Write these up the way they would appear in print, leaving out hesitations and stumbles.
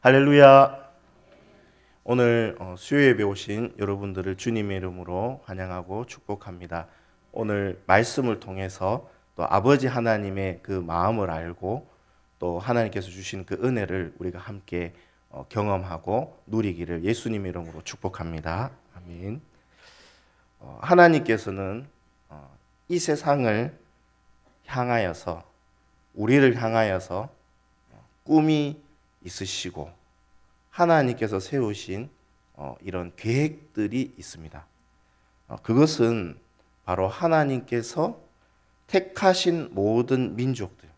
할렐루야. 오늘 수요예배 오신 여러분들을 주님의 이름으로 환영하고 축복합니다. 오늘 말씀을 통해서 또 아버지 하나님의 그 마음을 알고 또 하나님께서 주신 그 은혜를 우리가 함께 경험하고 누리기를 예수님의 이름으로 축복합니다. 아멘. 하나님께서는 이 세상을 향하여서, 우리를 향하여서 꿈이 있으시고 하나님께서 세우신 이런 계획들이 있습니다. 그것은 바로 하나님께서 택하신 모든 민족들,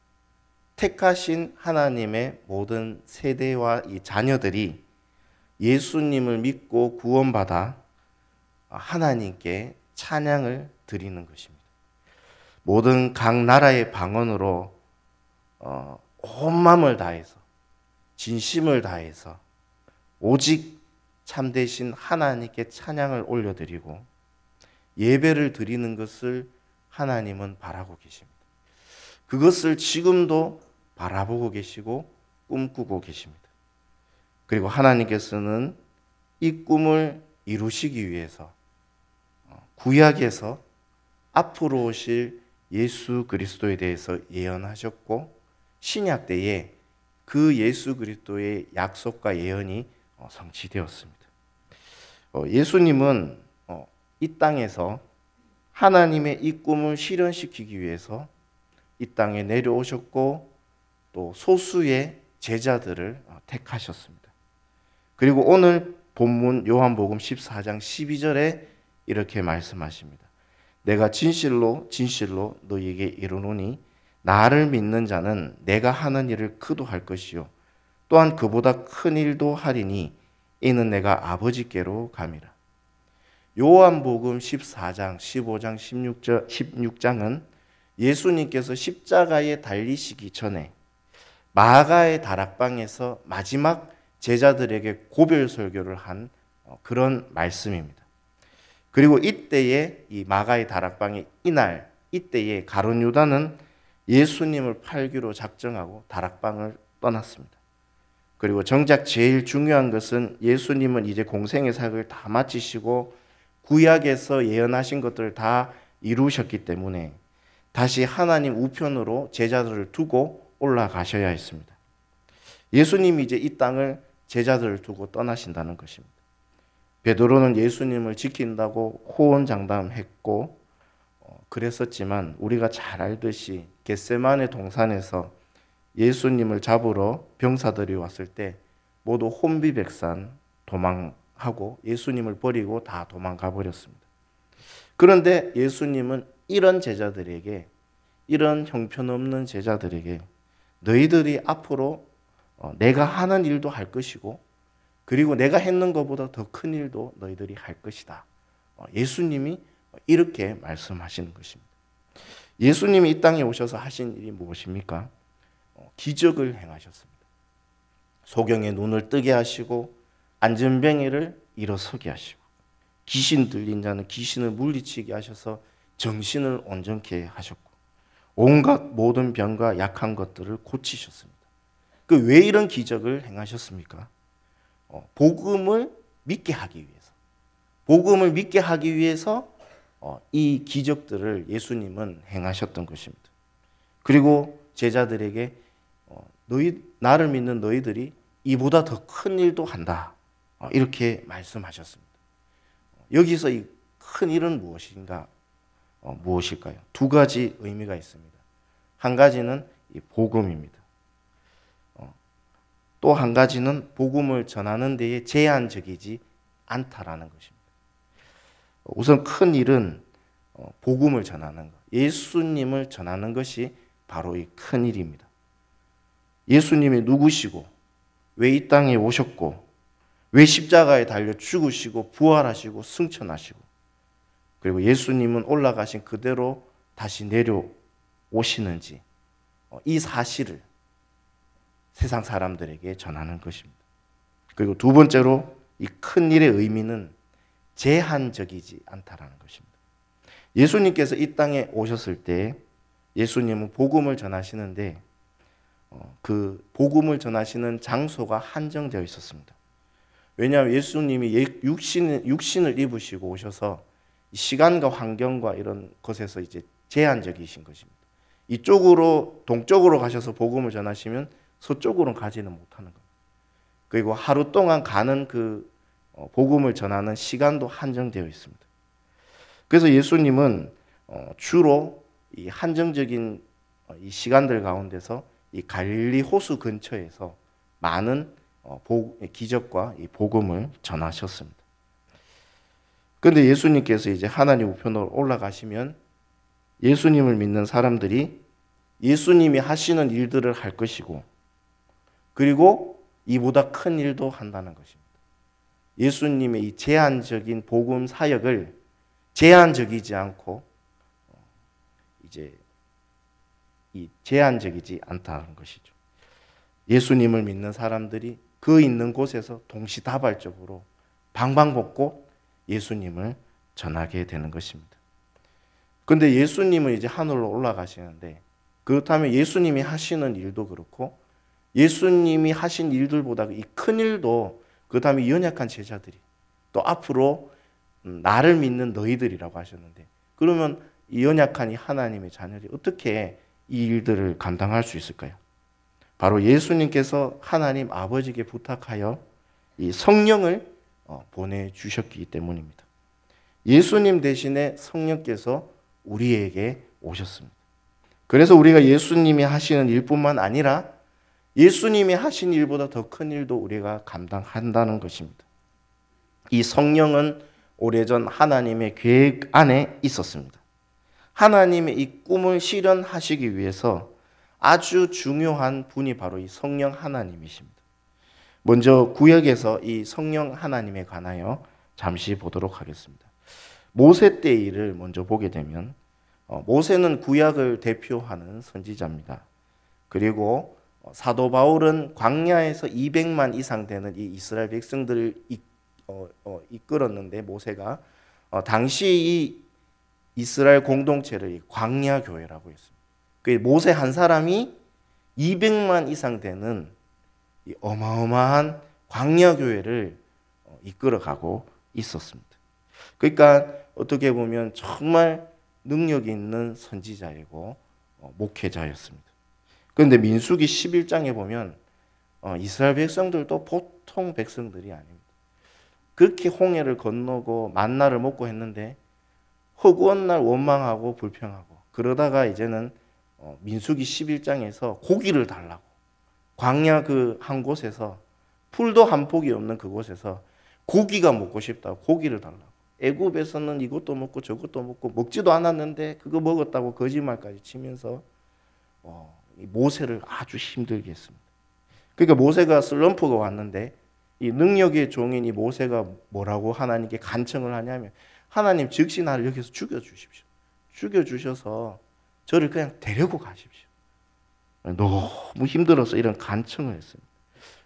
택하신 하나님의 모든 세대와 이 자녀들이 예수님을 믿고 구원받아 하나님께 찬양을 드리는 것입니다. 모든 각 나라의 방언으로 온 마음을 다해서, 진심을 다해서 오직 참되신 하나님께 찬양을 올려드리고 예배를 드리는 것을 하나님은 바라고 계십니다. 그것을 지금도 바라보고 계시고 꿈꾸고 계십니다. 그리고 하나님께서는 이 꿈을 이루시기 위해서 구약에서 앞으로 오실 예수 그리스도에 대해서 예언하셨고, 신약 때에 그 예수 그리스도의 약속과 예언이 성취되었습니다. 예수님은 이 땅에서 하나님의 이 꿈을 실현시키기 위해서 이 땅에 내려오셨고 또 소수의 제자들을 택하셨습니다. 그리고 오늘 본문 요한복음 14장 12절에 이렇게 말씀하십니다. 내가 진실로 진실로 너희에게 이르노니 나를 믿는 자는 내가 하는 일을 그도 할 것이요 또한 그보다 큰 일도 하리니 이는 내가 아버지께로 감이라. 요한복음 14장, 15장, 16장은 예수님께서 십자가에 달리시기 전에 마가의 다락방에서 마지막 제자들에게 고별 설교를 한 그런 말씀입니다. 그리고 이때에 이 마가의 다락방의 이때에 가룟 유다는 예수님을 팔기로 작정하고 다락방을 떠났습니다. 그리고 정작 제일 중요한 것은 예수님은 이제 공생의 사역을 다 마치시고 구약에서 예언하신 것들을 다 이루셨기 때문에 다시 하나님 우편으로 제자들을 두고 올라가셔야 했습니다. 예수님이 이제 이 땅을 제자들을 두고 떠나신다는 것입니다. 베드로는 예수님을 지킨다고 호언장담했고 그랬었지만 우리가 잘 알듯이 겟세마네 동산에서 예수님을 잡으러 병사들이 왔을 때 모두 혼비백산 도망하고 예수님을 버리고 다 도망가 버렸습니다. 그런데 예수님은 이런 제자들에게, 이런 형편없는 제자들에게 너희들이 앞으로 내가 하는 일도 할 것이고 그리고 내가 했는 것보다 더 큰 일도 너희들이 할 것이다. 예수님이 이렇게 말씀하시는 것입니다. 예수님이 이 땅에 오셔서 하신 일이 무엇입니까? 기적을 행하셨습니다. 소경의 눈을 뜨게 하시고 안전뱅이를 일어서게 하시고 귀신 들린 자는 귀신을 물리치게 하셔서 정신을 온전케 하셨고 온갖 모든 병과 약한 것들을 고치셨습니다. 그 왜 이런 기적을 행하셨습니까? 복음을 믿게 하기 위해서. 복음을 믿게 하기 위해서 이 기적들을 예수님은 행하셨던 것입니다. 그리고 제자들에게 나를 믿는 너희들이 이보다 더 큰 일도 한다. 이렇게 말씀하셨습니다. 여기서 이 큰 일은 무엇일까요? 두 가지 의미가 있습니다. 한 가지는 이 복음입니다. 또 한 가지는 복음을 전하는 데에 제한적이지 않다라는 것입니다. 우선 큰 일은 복음을 전하는 것, 예수님을 전하는 것이 바로 이 큰 일입니다. 예수님이 누구시고 왜 이 땅에 오셨고 왜 십자가에 달려 죽으시고 부활하시고 승천하시고 그리고 예수님은 올라가신 그대로 다시 내려오시는지 이 사실을 세상 사람들에게 전하는 것입니다. 그리고 두 번째로 이 큰 일의 의미는 제한적이지 않다라는 것입니다. 예수님께서 이 땅에 오셨을 때 예수님은 복음을 전하시는데 그 복음을 전하시는 장소가 한정되어 있었습니다. 왜냐하면 예수님이 육신을 입으시고 오셔서 시간과 환경과 이런 것에서 이제 제한적이신 것입니다. 이쪽으로 동쪽으로 가셔서 복음을 전하시면 서쪽으로는 가지는 못하는 겁니다. 그리고 하루 동안 가는 그 복음을 전하는 시간도 한정되어 있습니다. 그래서 예수님은 주로 이 한정적인 이 시간들 가운데서 이 갈릴리 호수 근처에서 많은 기적과 이 복음을 전하셨습니다. 그런데 예수님께서 이제 하나님 우편으로 올라가시면 예수님을 믿는 사람들이 예수님이 하시는 일들을 할 것이고, 그리고 이보다 큰 일도 한다는 것입니다. 예수님의 이 제한적인 복음 사역을 제한적이지 않고 이제 이 제한적이지 않다는 것이죠. 예수님을 믿는 사람들이 그 있는 곳에서 동시다발적으로 방방곡곡 예수님을 전하게 되는 것입니다. 그런데 예수님은 이제 하늘로 올라가시는데, 그렇다면 예수님이 하시는 일도 그렇고 예수님이 하신 일들보다 이 큰 일도, 그 다음에 연약한 제자들이, 또 앞으로 나를 믿는 너희들이라고 하셨는데, 그러면 이 연약한 이 하나님의 자녀들이 어떻게 이 일들을 감당할 수 있을까요? 바로 예수님께서 하나님 아버지께 부탁하여 이 성령을 보내주셨기 때문입니다. 예수님 대신에 성령께서 우리에게 오셨습니다. 그래서 우리가 예수님이 하시는 일뿐만 아니라 예수님이 하신 일보다 더 큰 일도 우리가 감당한다는 것입니다. 이 성령은 오래전 하나님의 계획 안에 있었습니다. 하나님의 이 꿈을 실현하시기 위해서 아주 중요한 분이 바로 이 성령 하나님이십니다. 먼저 구약에서 이 성령 하나님에 관하여 잠시 보도록 하겠습니다. 모세 때의 일을 먼저 보게 되면, 모세는 구약을 대표하는 선지자입니다. 그리고 사도 바울은 광야에서 200만 이상 되는 이 이스라엘 백성들을 이끌었는데, 모세가 당시 이 이스라엘 공동체를 광야 교회라고 했습니다. 그 모세 한 사람이 200만 이상 되는 이 어마어마한 광야 교회를 이끌어가고 있었습니다. 그러니까 어떻게 보면 정말 능력이 있는 선지자이고 목회자였습니다. 그런데 민수기 11장에 보면 이스라엘 백성들도 보통 백성들이 아닙니다. 그렇게 홍해를 건너고 만나를 먹고 했는데 허구한 날 원망하고 불평하고, 그러다가 이제는 민수기 11장에서 고기를 달라고, 광야 그 한 곳에서, 풀도 한 폭이 없는 그곳에서 고기가 먹고 싶다고 고기를 달라고, 애굽에서는 이것도 먹고 저것도 먹고 먹지도 않았는데 그거 먹었다고 거짓말까지 치면서 모세를 아주 힘들게 했습니다. 그러니까 모세가 슬럼프가 왔는데 이 능력의 종인 이 모세가 뭐라고 하나님께 간청을 하냐면, 하나님 즉시 나를 여기서 죽여주십시오. 죽여주셔서 저를 그냥 데리고 가십시오. 너무 힘들어서 이런 간청을 했습니다.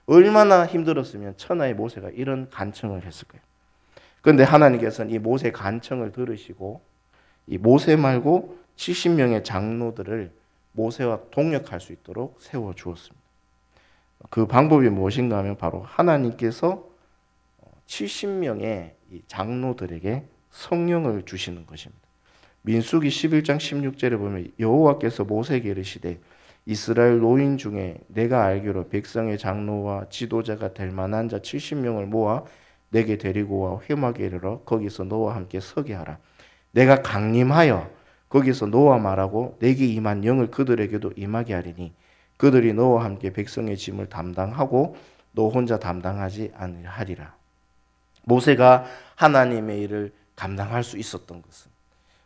얼마나 힘들었으면 천하의 모세가 이런 간청을 했을까요? 그런데 하나님께서는 이 모세 간청을 들으시고 이 모세 말고 70명의 장로들을 모세와 동역할 수 있도록 세워주었습니다. 그 방법이 무엇인가 하면 바로 하나님께서 70명의 이 장로들에게 성령을 주시는 것입니다. 민수기 11장 16절에 보면 여호와께서 모세에게 이르시되 이스라엘 노인 중에 내가 알기로 백성의 장로와 지도자가 될 만한 자 70명을 모아 내게 데리고 와 회막에 이르러 거기서 너와 함께 서게 하라. 내가 강림하여 거기서 너와 말하고 내게 임한 영을 그들에게도 임하게 하리니 그들이 너와 함께 백성의 짐을 담당하고 너 혼자 담당하지 아니하리라. 모세가 하나님의 일을 감당할 수 있었던 것은,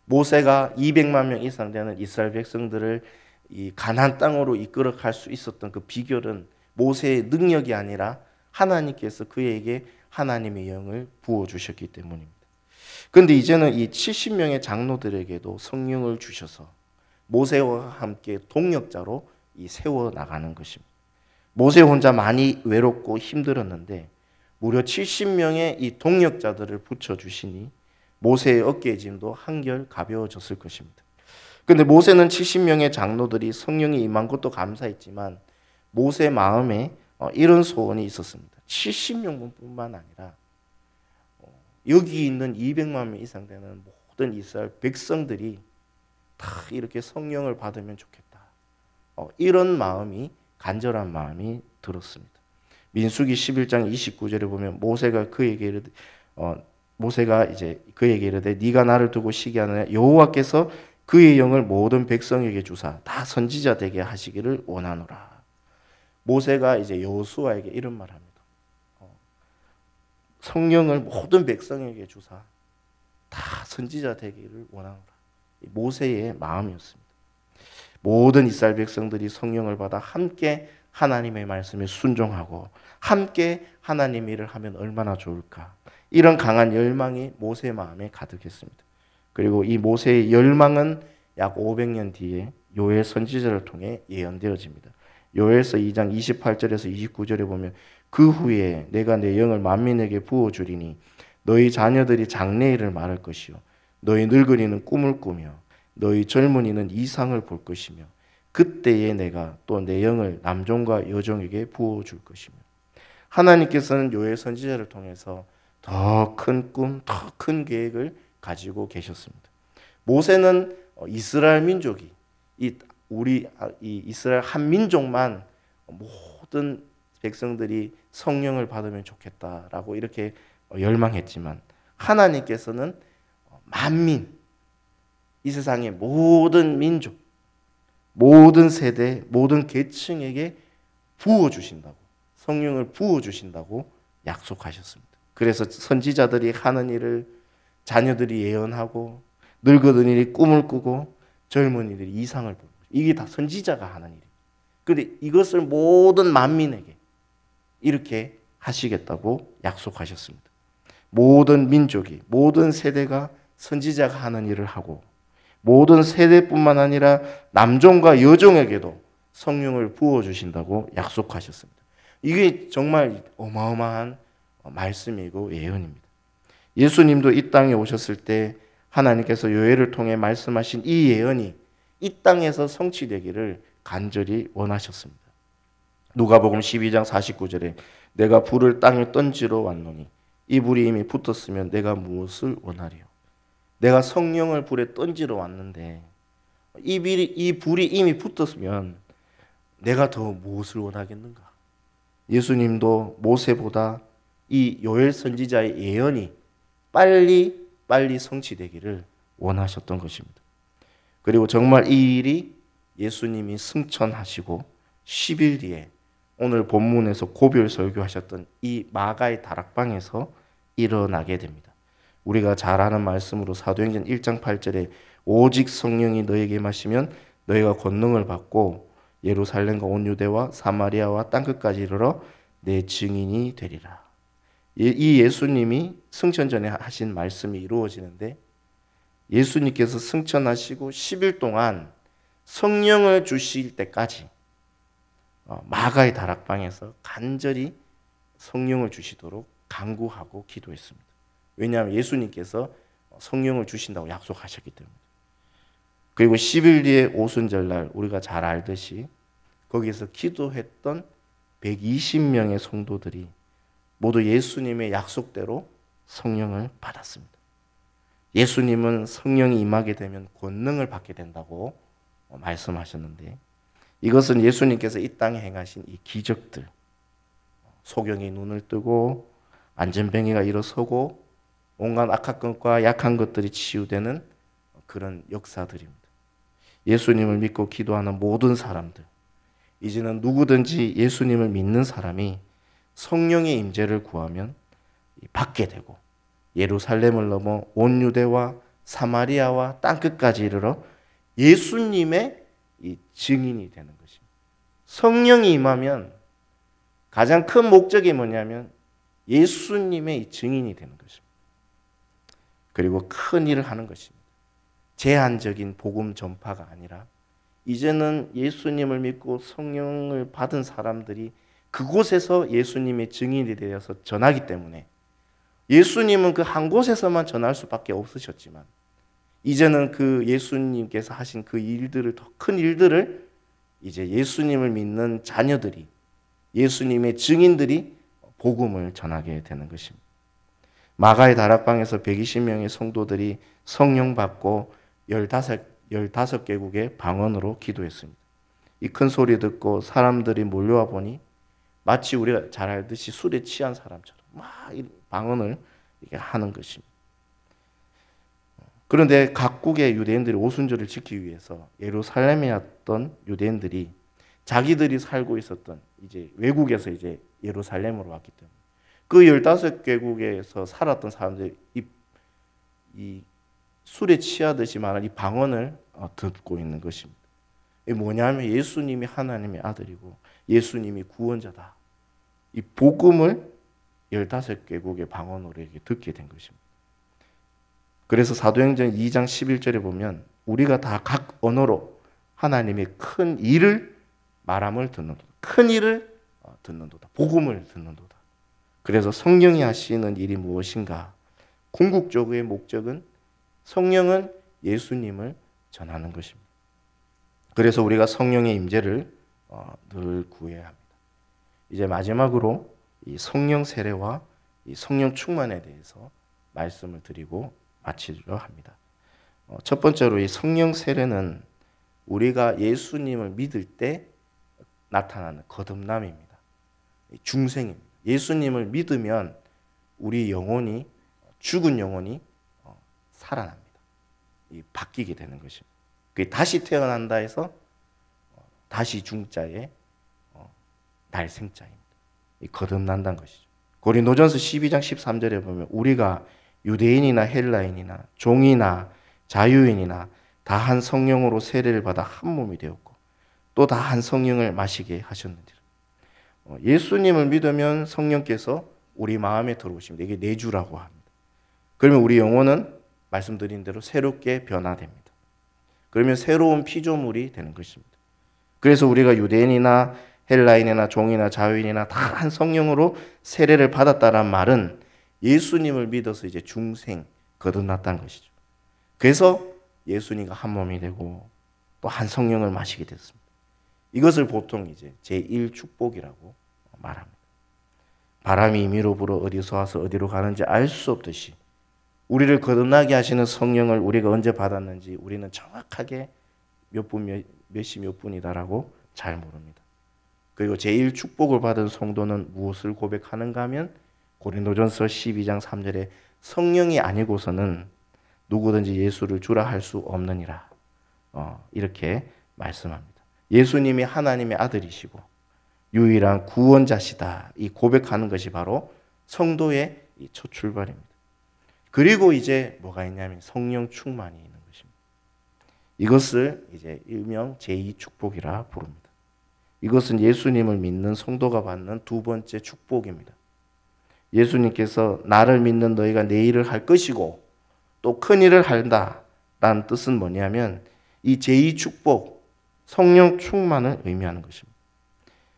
모세가 200만 명 이상 되는 이스라엘 백성들을 이 가나안 땅으로 이끌어갈 수 있었던 그 비결은 모세의 능력이 아니라 하나님께서 그에게 하나님의 영을 부어주셨기 때문입니다. 그런데 이제는 이 70명의 장로들에게도 성령을 주셔서 모세와 함께 동역자로 세워나가는 것입니다. 모세 혼자 많이 외롭고 힘들었는데 무려 70명의 이 동역자들을 붙여주시니 모세의 어깨의 짐도 한결 가벼워졌을 것입니다. 그런데 모세는 70명의 장로들이 성령이 임한 것도 감사했지만 모세 마음에 이런 소원이 있었습니다. 70명뿐만 아니라 여기 있는 200만 명 이상 되는 모든 이스라엘 백성들이 다 이렇게 성령을 받으면 좋겠다. 이런 마음이, 간절한 마음이 들었습니다. 민수기 11장 29절에 보면 모세가 이제 그에게 이르되 네가 나를 두고 시기하느냐 여호와께서 그의 영을 모든 백성에게 주사 다 선지자 되게 하시기를 원하노라. 모세가 이제 여호수아에게 이런 말합니다. 성령을 모든 백성에게 주사 다 선지자 되기를 원하노라. 모세의 마음이었습니다. 모든 이스라엘 백성들이 성령을 받아 함께 하나님의 말씀에 순종하고 함께 하나님 일을 하면 얼마나 좋을까. 이런 강한 열망이 모세의 마음에 가득했습니다. 그리고 이 모세의 열망은 약 500년 뒤에 요엘 선지자를 통해 예언되어집니다. 요엘서 2장 28절에서 29절에 보면 그 후에 내가 내 영을 만민에게 부어주리니 너희 자녀들이 장래일을 말할 것이요 너희 늙은이는 꿈을 꾸며 너희 젊은이는 이상을 볼 것이며 그때에 내가 또 내 영을 남종과 여종에게 부어줄 것이며. 하나님께서는 요엘 선지자를 통해서 더 큰 꿈, 더 큰 계획을 가지고 계셨습니다. 모세는 이스라엘 민족이 이 이스라엘 한 민족만 모든 백성들이 성령을 받으면 좋겠다라고 이렇게 열망했지만 하나님께서는 만민, 이 세상의 모든 민족, 모든 세대, 모든 계층에게 부어주신다고, 성령을 부어주신다고 약속하셨습니다. 그래서 선지자들이 하는 일을 자녀들이 예언하고 늙어든이들이 꿈을 꾸고 젊은이들이 이상을 보고, 이게 다 선지자가 하는 일이에요. 그런데 이것을 모든 만민에게 이렇게 하시겠다고 약속하셨습니다. 모든 민족이, 모든 세대가 선지자가 하는 일을 하고 모든 세대뿐만 아니라 남종과 여종에게도 성령을 부어주신다고 약속하셨습니다. 이게 정말 어마어마한 말씀이고 예언입니다. 예수님도 이 땅에 오셨을 때 하나님께서 요엘을 통해 말씀하신 이 예언이 이 땅에서 성취되기를 간절히 원하셨습니다. 누가복음 12장 49절에 내가 불을 땅에 던지러 왔노니 이 불이 이미 붙었으면 내가 무엇을 원하리요. 내가 성령을 불에 던지러 왔는데 이 불이 이미 붙었으면 내가 더 무엇을 원하겠는가. 예수님도 모세보다 이 요엘 선지자의 예언이 빨리 성취되기를 원하셨던 것입니다. 그리고 정말 이 일이 예수님이 승천하시고 10일 뒤에 오늘 본문에서 고별 설교하셨던 이 마가의 다락방에서 일어나게 됩니다. 우리가 잘 아는 말씀으로 사도행전 1장 8절에 오직 성령이 너에게 마시면 너희가 권능을 받고 예루살렘과 온 유대와 사마리아와 땅끝까지 이르러 내 증인이 되리라. 이 예수님이 승천 전에 하신 말씀이 이루어지는데 예수님께서 승천하시고 10일 동안 성령을 주실 때까지 마가의 다락방에서 간절히 성령을 주시도록 간구하고 기도했습니다. 왜냐하면 예수님께서 성령을 주신다고 약속하셨기 때문에. 그리고 10일 뒤에 오순절날 우리가 잘 알듯이 거기서 기도했던 120명의 성도들이 모두 예수님의 약속대로 성령을 받았습니다. 예수님은 성령이 임하게 되면 권능을 받게 된다고 말씀하셨는데 이것은 예수님께서 이 땅에 행하신 이 기적들, 소경이 눈을 뜨고 안전뱅이가 일어서고 온갖 악한 것과 약한 것들이 치유되는 그런 역사들입니다. 예수님을 믿고 기도하는 모든 사람들, 이제는 누구든지 예수님을 믿는 사람이 성령의 임재를 구하면 받게 되고 예루살렘을 넘어 온 유대와 사마리아와 땅끝까지 이르러 예수님의 이 증인이 되는 것입니다. 성령이 임하면 가장 큰 목적이 뭐냐면 예수님의 이 증인이 되는 것입니다. 그리고 큰 일을 하는 것입니다. 제한적인 복음 전파가 아니라 이제는 예수님을 믿고 성령을 받은 사람들이 그곳에서 예수님의 증인이 되어서 전하기 때문에 예수님은 그 한 곳에서만 전할 수밖에 없으셨지만 이제는 그 예수님께서 하신 그 일들을, 더 큰 일들을 이제 예수님을 믿는 자녀들이, 예수님의 증인들이 복음을 전하게 되는 것입니다. 마가의 다락방에서 120명의 성도들이 성령 받고 15개국의 방언으로 기도했습니다. 이 큰 소리 듣고 사람들이 몰려와 보니 마치 우리가 잘 알듯이 술에 취한 사람처럼 막 방언을 이렇게 하는 것입니다. 그런데 각국의 유대인들이 오순절을 지키기 위해서 예루살렘에 왔던 유대인들이 자기들이 살고 있었던 이제 외국에서 이제 예루살렘으로 왔기 때문에 그 15개국에서 살았던 사람들이 이 술에 취하듯이 말하는 이 방언을 듣고 있는 것입니다. 이게 뭐냐면 예수님이 하나님의 아들이고 예수님이 구원자다. 이 복음을 15개국의 방언으로 이렇게 듣게 된 것입니다. 그래서 사도행전 2장 11절에 보면 우리가 다 각 언어로 하나님의 큰 일을 말함을 듣는도다. 큰 일을 듣는도다. 복음을 듣는도다. 그래서 성령이 하시는 일이 무엇인가? 궁극적의 목적은 성령은 예수님을 전하는 것입니다. 그래서 우리가 성령의 임재를 늘 구해야 합니다. 이제 마지막으로 이 성령 세례와 이 성령 충만에 대해서 말씀을 드리고 마치려 합니다. 첫 번째로 이 성령 세례는 우리가 예수님을 믿을 때 나타나는 거듭남입니다. 중생입니다. 예수님을 믿으면 우리 영혼이, 죽은 영혼이 살아납니다. 바뀌게 되는 것입니다. 그게 다시 태어난다 해서 다시 중자에 날생자입니다. 거듭난다는 것이죠. 고린도전서 12장 13절에 보면 우리가 유대인이나 헬라인이나 종이나 자유인이나 다 한 성령으로 세례를 받아 한 몸이 되었고 또 다 한 성령을 마시게 하셨는지라. 예수님을 믿으면 성령께서 우리 마음에 들어오십니다. 이게 내주라고 합니다. 그러면 우리 영혼은 말씀드린 대로 새롭게 변화됩니다. 그러면 새로운 피조물이 되는 것입니다. 그래서 우리가 유대인이나 헬라인이나 종이나 자유인이나 다 한 성령으로 세례를 받았다는 말은 예수님을 믿어서 이제 중생 거듭났다는 것이죠. 그래서 예수님과 한 몸이 되고 또 한 성령을 마시게 됐습니다. 이것을 보통 이제 제1축복이라고 말합니다. 바람이 임의로 불어 어디서 와서 어디로 가는지 알 수 없듯이 우리를 거듭나게 하시는 성령을 우리가 언제 받았는지 우리는 정확하게 몇 분, 몇 시 몇 분이다라고 잘 모릅니다. 그리고 제1축복을 받은 성도는 무엇을 고백하는가 하면 고린도전서 12장 3절에 성령이 아니고서는 누구든지 예수를 주라 할 수 없느니라. 이렇게 말씀합니다. 예수님이 하나님의 아들이시고 유일한 구원자시다. 이 고백하는 것이 바로 성도의 첫 출발입니다. 그리고 이제 뭐가 있냐면 성령 충만이 있는 것입니다. 이것을 이제 일명 제2축복이라 부릅니다. 이것은 예수님을 믿는 성도가 받는 두 번째 축복입니다. 예수님께서 나를 믿는 너희가 내 일을 할 것이고 또 큰 일을 한다라는 뜻은 뭐냐면 이 제2축복, 성령 충만을 의미하는 것입니다.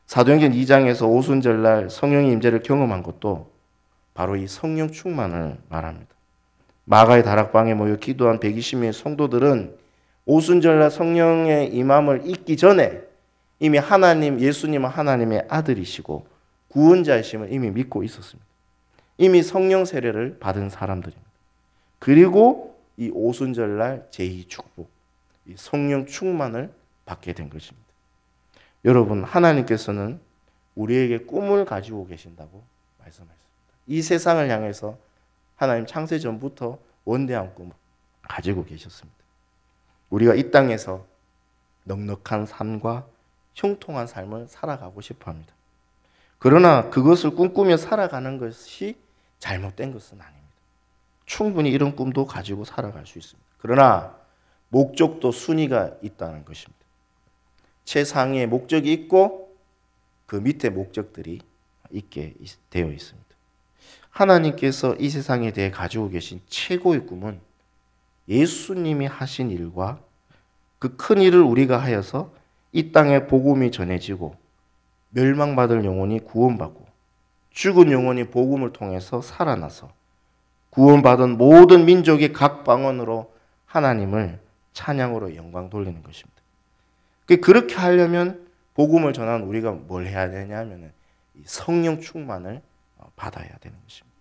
사도행전 2장에서 오순절날 성령의 임재를 경험한 것도 바로 이 성령 충만을 말합니다. 마가의 다락방에 모여 기도한 120명의 성도들은 오순절날 성령의 임함을 잊기 전에 이미 하나님, 예수님은 하나님의 아들이시고 구원자이심을 이미 믿고 있었습니다. 이미 성령 세례를 받은 사람들입니다. 그리고 이 오순절날 제2축복, 이 성령 충만을 받게 된 것입니다. 여러분, 하나님께서는 우리에게 꿈을 가지고 계신다고 말씀하셨습니다. 이 세상을 향해서 하나님 창세 전부터 원대한 꿈을 가지고 계셨습니다. 우리가 이 땅에서 넉넉한 삶과 형통한 삶을 살아가고 싶어 합니다. 그러나 그것을 꿈꾸며 살아가는 것이 잘못된 것은 아닙니다. 충분히 이런 꿈도 가지고 살아갈 수 있습니다. 그러나 목적도 순위가 있다는 것입니다. 최상위에 목적이 있고 그 밑에 목적들이 있게 되어 있습니다. 하나님께서 이 세상에 대해 가지고 계신 최고의 꿈은 예수님이 하신 일과 그 큰 일을 우리가 하여서 이 땅에 복음이 전해지고 멸망받을 영혼이 구원받고 죽은 영혼이 복음을 통해서 살아나서 구원받은 모든 민족이 각 방언으로 하나님을 찬양으로 영광 돌리는 것입니다. 그렇게 하려면 복음을 전하는 우리가 뭘 해야 되냐면은 성령 충만을 받아야 되는 것입니다.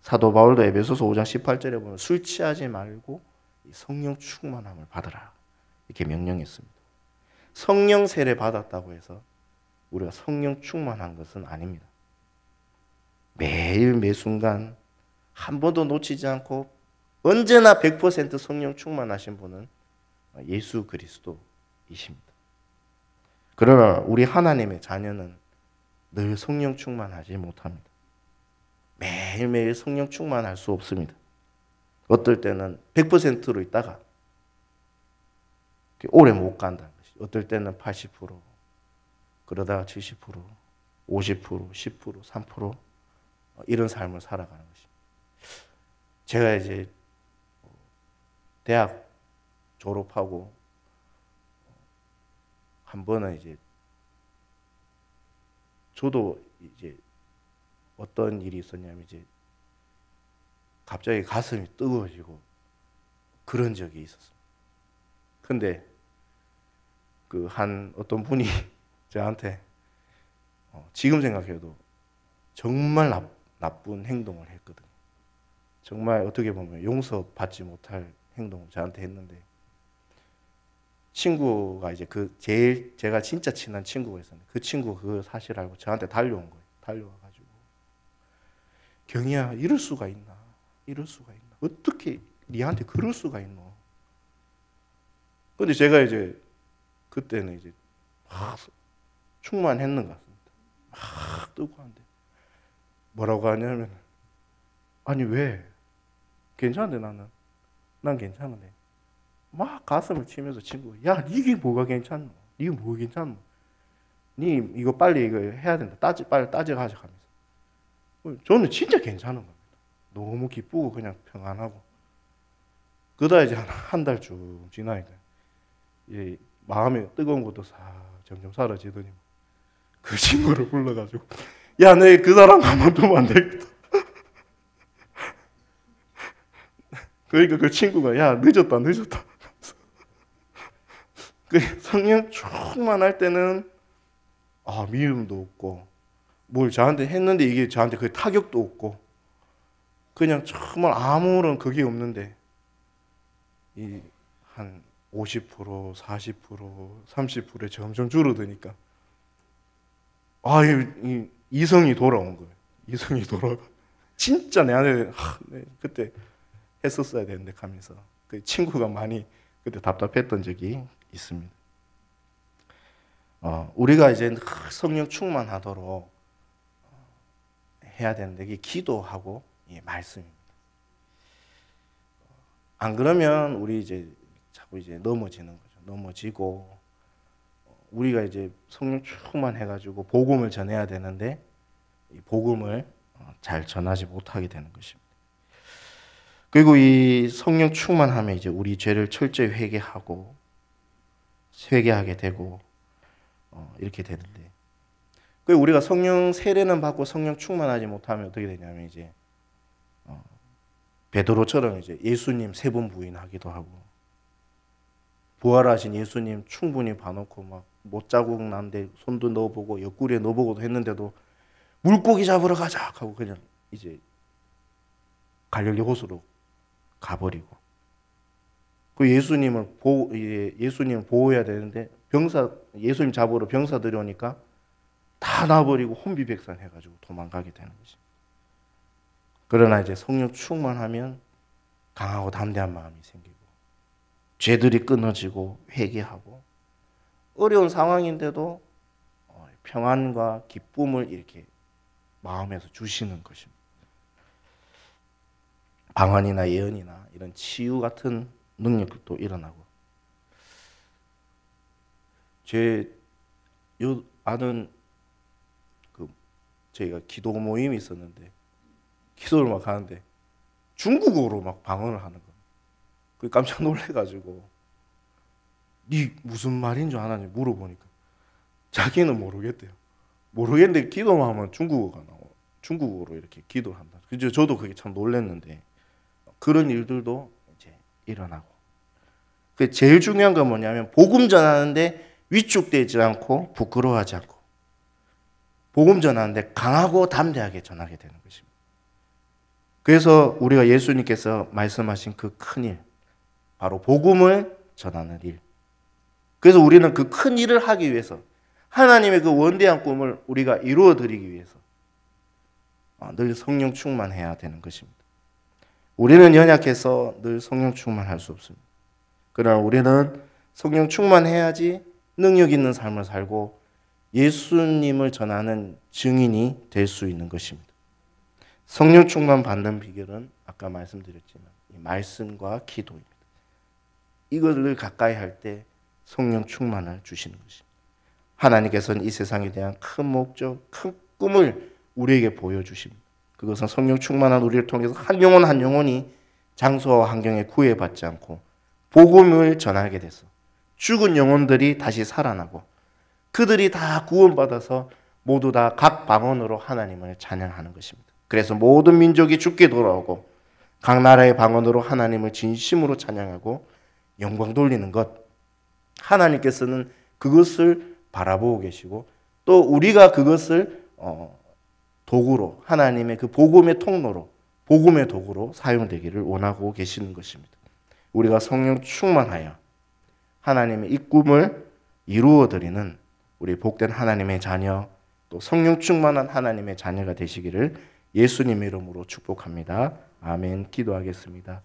사도 바울도 에베소서 5장 18절에 보면 술 취하지 말고 성령 충만함을 받으라 이렇게 명령했습니다. 성령 세례 받았다고 해서 우리가 성령 충만한 것은 아닙니다. 매일 매순간 한 번도 놓치지 않고 언제나 100% 성령 충만하신 분은 예수 그리스도이십니다. 그러나 우리 하나님의 자녀는 늘 성령 충만하지 못합니다. 매일매일 성령 충만할 수 없습니다. 어떨 때는 100%로 있다가 오래 못 간다는 것이. 어떨 때는 80%, 그러다가 70%, 50%, 10%, 3% 이런 삶을 살아가는 것입니다. 제가 이제 대학 졸업하고 한 번은 이제 저도 이제 어떤 일이 있었냐면 이제 갑자기 가슴이 뜨거워지고 그런 적이 있었습니다. 근데 그 한 어떤 분이 저한테 지금 생각해도 정말 나쁜 행동을 했거든요. 정말 어떻게 보면 용서받지 못할 행동을 저한테 했는데 친구가 이제 제가 진짜 친한 친구가 있었는데 그 친구가 그 사실 알고 저한테 달려온 거예요. 달려와가지고 경희야 이럴 수가 있나? 이럴 수가 있나? 어떻게 니한테 그럴 수가 있노? 근데 제가 이제 그때는 이제 막 충만했는 것 같습니다. 막 뜨거운데 뭐라고 하냐면 아니 왜? 괜찮은데 난 괜찮은데 막 가슴을 치면서 친구가 야 니게 뭐가 괜찮노? 니가 뭐가 괜찮노? 니 이거 빨리 이거 해야 된다. 빨리 따져가자 하면서 저는 진짜 괜찮은 겁니다. 너무 기쁘고 그냥 평안하고 그러다 이제 한 달 쭉 지나니까 이 마음이 뜨거운 것도 점점 사라지더니 그 친구를 불러가지고 야 너 그 사람 가만두면 안 되겠다. 그러니까 그 친구가 야 늦었다 그 성령 충만할 때는 미움도 없고 뭘 저한테 했는데 이게 저한테 그 타격도 없고 그냥 정말 아무런 그게 없는데 이 한 50%, 40%, 30%에 점점 줄어드니까 이 이성이 돌아온 거예요. 이성이 돌아가 진짜 내 안에 그때 했었어야 되는데 하면서 그 친구가 많이 그때 답답했던 적이 있습니다. 우리가 이제 성령 충만하도록 해야 되는데 이게 기도하고 말씀입니다. 안 그러면 우리 이제 자꾸 이제 넘어지는 거죠. 넘어지고 우리가 이제 성령 충만해가지고 복음을 전해야 되는데 이 복음을 잘 전하지 못하게 되는 것입니다. 그리고 이 성령 충만하면 이제 우리 죄를 철저히 회개하게 되고 이렇게 되는데 그 우리가 성령 세례는 받고 성령 충만하지 못하면 어떻게 되냐면 이제 베드로처럼 이제 예수님 3번 부인하기도 하고 부활하신 예수님 충분히 봐놓고 막 못자국 난데 손도 넣어보고 옆구리에 넣어보고도 했는데도 물고기 잡으러 가자 하고 그냥 이제 갈릴리 호수로 가버리고 그 예수님을 보호해야 되는데 예수님 잡으러 병사들이 오니까 다 놔버리고 혼비백산 해가지고 도망가게 되는 거지. 그러나 이제 성령 충만하면 강하고 담대한 마음이 생기고 죄들이 끊어지고 회개하고 어려운 상황인데도 평안과 기쁨을 이렇게 마음에서 주시는 것입니다. 방언이나 예언이나 이런 치유 같은 능력도 일어나고 제 아는 저희가 기도 모임이 있었는데 기도를 막 하는데 중국어로 막 방언을 하는 거예요. 그 깜짝 놀래가지고 니 무슨 말인 줄 아나니 물어보니까 자기는 모르겠대요. 모르겠는데 기도만 하면 중국어가 나와. 중국어로 이렇게 기도를 한다. 그죠? 저도 그게 참 놀랐는데 그런 일들도 이제 일어나고. 그 제일 중요한 건 뭐냐면 복음 전하는데 위축되지 않고 부끄러워하지 않고 복음 전하는데 강하고 담대하게 전하게 되는 것입니다. 그래서 우리가 예수님께서 말씀하신 그 큰 일, 바로 복음을 전하는 일. 그래서 우리는 그 큰 일을 하기 위해서 하나님의 그 원대한 꿈을 우리가 이루어 드리기 위해서 늘 성령 충만해야 되는 것입니다. 우리는 연약해서 늘 성령 충만할 수 없습니다. 그러나 우리는 성령 충만해야지 능력 있는 삶을 살고 예수님을 전하는 증인이 될 수 있는 것입니다. 성령 충만 받는 비결은 아까 말씀드렸지만 이 말씀과 기도입니다. 이것을 가까이 할 때 성령 충만을 주시는 것입니다. 하나님께서는 이 세상에 대한 큰 목적, 큰 꿈을 우리에게 보여주십니다. 그것은 성령 충만한 우리를 통해서 한 영혼 한 영혼이 장소와 환경에 구애받지 않고 복음을 전하게 돼서 죽은 영혼들이 다시 살아나고 그들이 다 구원받아서 모두 다 각 방언으로 하나님을 찬양하는 것입니다. 그래서 모든 민족이 주께 돌아오고 각 나라의 방언으로 하나님을 진심으로 찬양하고 영광 돌리는 것, 하나님께서는 그것을 바라보고 계시고 또 우리가 그것을 도구로, 하나님의 그 복음의 통로로, 복음의 도구로 사용되기를 원하고 계시는 것입니다. 우리가 성령 충만하여 하나님의 이 꿈을 이루어드리는 우리 복된 하나님의 자녀, 또 성령 충만한 하나님의 자녀가 되시기를 예수님의 이름으로 축복합니다. 아멘. 기도하겠습니다.